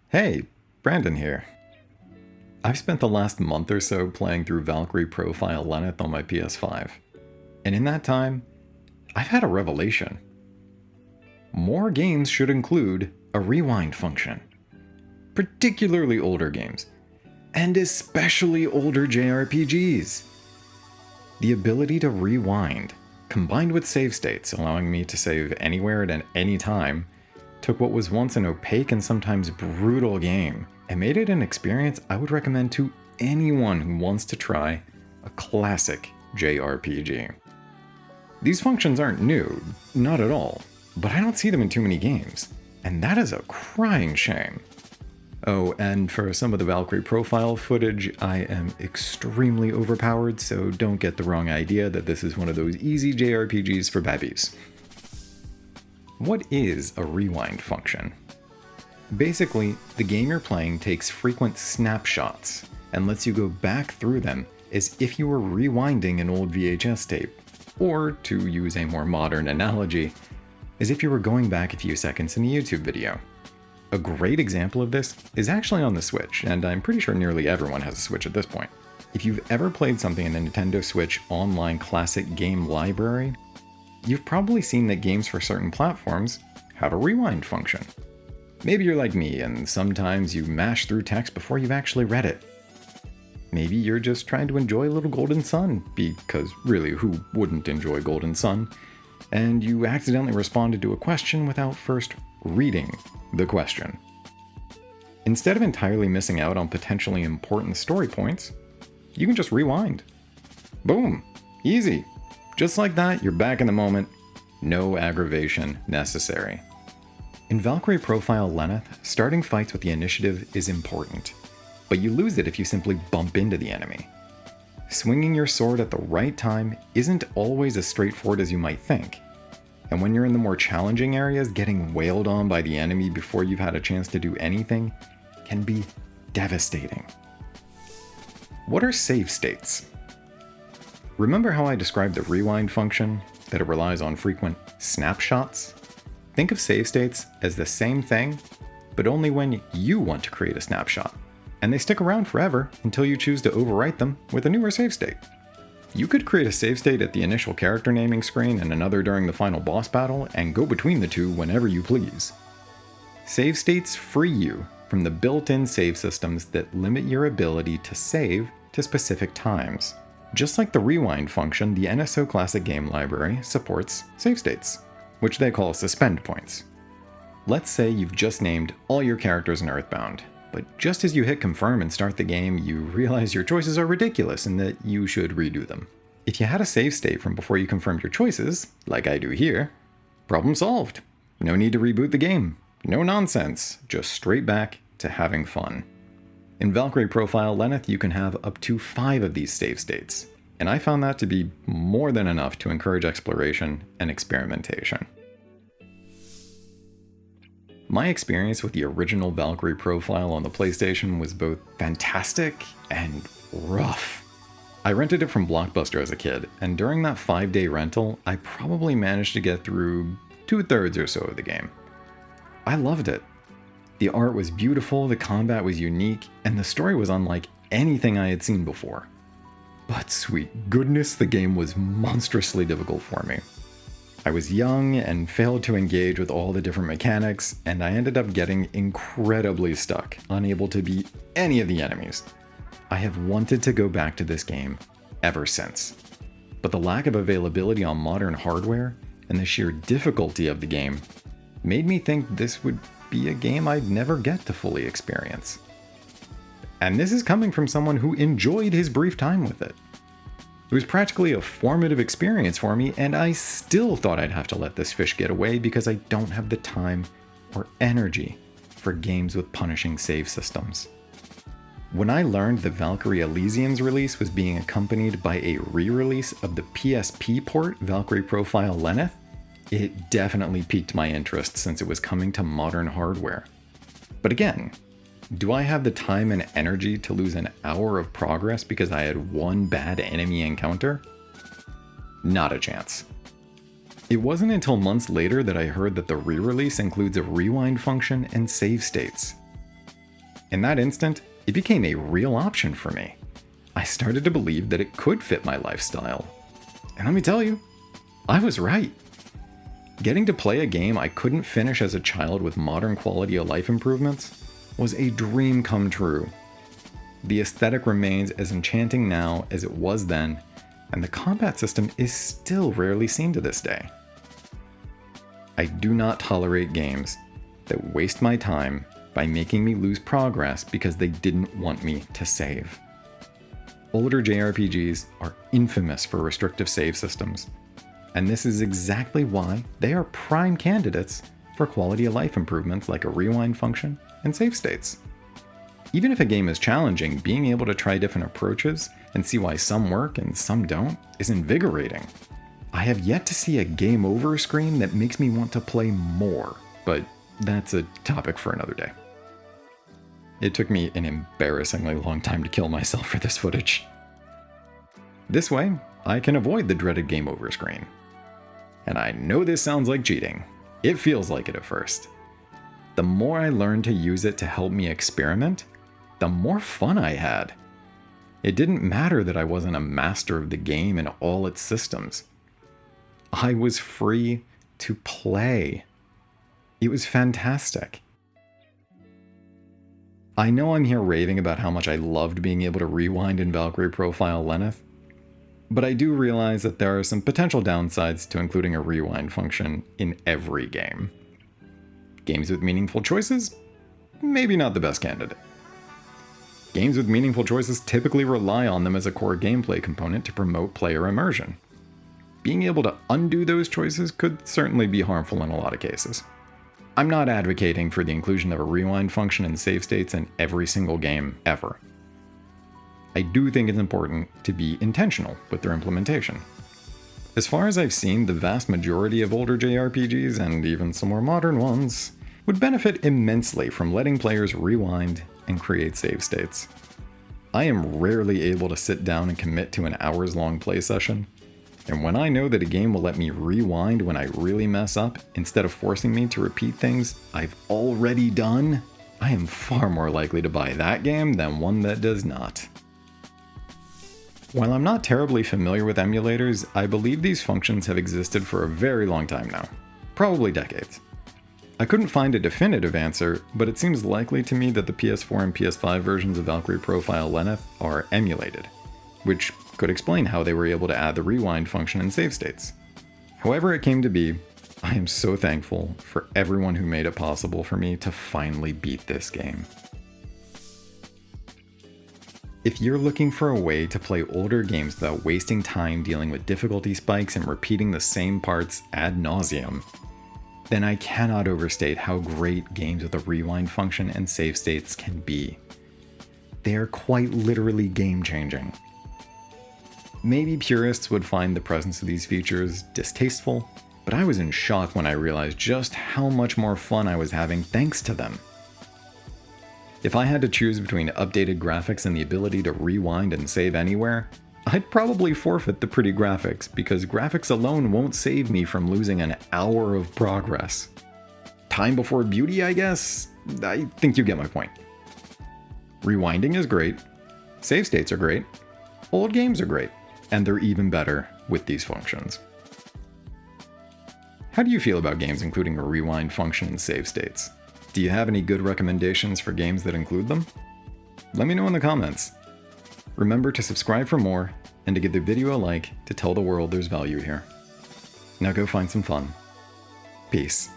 Hey, Brandon here. I've spent the last month or so playing through Valkyrie Profile Lenneth on my PS5. And in that time, I've had a revelation. More games should include a rewind function. Particularly older games. And especially older JRPGs. The ability to rewind, combined with save states allowing me to save anywhere at any time, took what was once an opaque and sometimes brutal game and made it an experience I would recommend to anyone who wants to try a classic JRPG. These functions aren't new, not at all, but I don't see them in too many games, and that is a crying shame. Oh, and for some of the Valkyrie profile footage, I am extremely overpowered, so don't get the wrong idea that this is one of those easy JRPGs for babbies. What is a rewind function? Basically, the game you're playing takes frequent snapshots and lets you go back through them as if you were rewinding an old VHS tape, or to use a more modern analogy, as if you were going back a few seconds in a YouTube video. A great example of this is actually on the Switch, and I'm pretty sure nearly everyone has a Switch at this point. If you've ever played something in the Nintendo Switch Online Classic Game Library, you've probably seen that games for certain platforms have a rewind function. Maybe you're like me and sometimes you mash through text before you've actually read it. Maybe you're just trying to enjoy a little Golden Sun, because really, who wouldn't enjoy Golden Sun? And you accidentally responded to a question without first reading the question. Instead of entirely missing out on potentially important story points, you can just rewind. Boom! Easy! Just like that, you're back in the moment. No aggravation necessary. In Valkyrie Profile Lenneth, starting fights with the initiative is important, but you lose it if you simply bump into the enemy. Swinging your sword at the right time isn't always as straightforward as you might think, and when you're in the more challenging areas, getting wailed on by the enemy before you've had a chance to do anything can be devastating. What are save states? Remember how I described the rewind function, that it relies on frequent snapshots? Think of save states as the same thing, but only when you want to create a snapshot, and they stick around forever until you choose to overwrite them with a newer save state. You could create a save state at the initial character naming screen and another during the final boss battle, and go between the two whenever you please. Save states free you from the built-in save systems that limit your ability to save to specific times. Just like the rewind function, the NSO Classic Game Library supports save states, which they call suspend points. Let's say you've just named all your characters in Earthbound, but just as you hit confirm and start the game, you realize your choices are ridiculous and that you should redo them. If you had a save state from before you confirmed your choices, like I do here, problem solved. No need to reboot the game. No nonsense, just straight back to having fun. In Valkyrie Profile Lenneth, you can have up to 5 of these save states, and I found that to be more than enough to encourage exploration and experimentation. My experience with the original Valkyrie Profile on the PlayStation was both fantastic and rough. I rented it from Blockbuster as a kid, and during that 5-day rental, I probably managed to get through 2/3 or so of the game. I loved it. The art was beautiful, the combat was unique, and the story was unlike anything I had seen before. But sweet goodness, the game was monstrously difficult for me. I was young and failed to engage with all the different mechanics, and I ended up getting incredibly stuck, unable to beat any of the enemies. I have wanted to go back to this game ever since. But the lack of availability on modern hardware and the sheer difficulty of the game made me think this would be a game I'd never get to fully experience. And this is coming from someone who enjoyed his brief time with it. It was practically a formative experience for me, and I still thought I'd have to let this fish get away because I don't have the time or energy for games with punishing save systems. When I learned that Valkyrie Elysium's release was being accompanied by a re-release of the PSP port Valkyrie Profile Lenneth, it definitely piqued my interest since it was coming to modern hardware. But again, do I have the time and energy to lose an hour of progress because I had one bad enemy encounter? Not a chance. It wasn't until months later that I heard that the re-release includes a rewind function and save states. In that instant, it became a real option for me. I started to believe that it could fit my lifestyle. And let me tell you, I was right. Getting to play a game I couldn't finish as a child with modern quality of life improvements was a dream come true. The aesthetic remains as enchanting now as it was then, and the combat system is still rarely seen to this day. I do not tolerate games that waste my time by making me lose progress because they didn't want me to save. Older JRPGs are infamous for restrictive save systems, and this is exactly why they are prime candidates for quality of life improvements like a rewind function and save states. Even if a game is challenging, being able to try different approaches and see why some work and some don't is invigorating. I have yet to see a game over screen that makes me want to play more, but that's a topic for another day. It took me an embarrassingly long time to kill myself for this footage. This way, I can avoid the dreaded game over screen. And I know this sounds like cheating. It feels like it at first. The more I learned to use it to help me experiment, the more fun I had. It didn't matter that I wasn't a master of the game and all its systems. I was free to play. It was fantastic. I know I'm here raving about how much I loved being able to rewind in Valkyrie Profile Lenneth, but I do realize that there are some potential downsides to including a rewind function in every game. Games with meaningful choices? Maybe not the best candidate. Games with meaningful choices typically rely on them as a core gameplay component to promote player immersion. Being able to undo those choices could certainly be harmful in a lot of cases. I'm not advocating for the inclusion of a rewind function in save states in every single game, ever. I do think it's important to be intentional with their implementation. As far as I've seen, the vast majority of older JRPGs, and even some more modern ones, would benefit immensely from letting players rewind and create save states. I am rarely able to sit down and commit to an hours-long play session, and when I know that a game will let me rewind when I really mess up, instead of forcing me to repeat things I've already done, I am far more likely to buy that game than one that does not. While I'm not terribly familiar with emulators, I believe these functions have existed for a very long time now, probably decades. I couldn't find a definitive answer, but it seems likely to me that the PS4 and PS5 versions of Valkyrie Profile Lenneth are emulated, which could explain how they were able to add the rewind function in save states. However it came to be, I am so thankful for everyone who made it possible for me to finally beat this game. If you're looking for a way to play older games without wasting time dealing with difficulty spikes and repeating the same parts ad nauseum, then I cannot overstate how great games with a rewind function and save states can be. They are quite literally game-changing. Maybe purists would find the presence of these features distasteful, but I was in shock when I realized just how much more fun I was having thanks to them. If I had to choose between updated graphics and the ability to rewind and save anywhere, I'd probably forfeit the pretty graphics, because graphics alone won't save me from losing an hour of progress. Time before beauty, I guess? I think you get my point. Rewinding is great, save states are great, old games are great, and they're even better with these functions. How do you feel about games including a rewind function in save states? Do you have any good recommendations for games that include them? Let me know in the comments. Remember to subscribe for more, and to give the video a like to tell the world there's value here. Now go find some fun. Peace.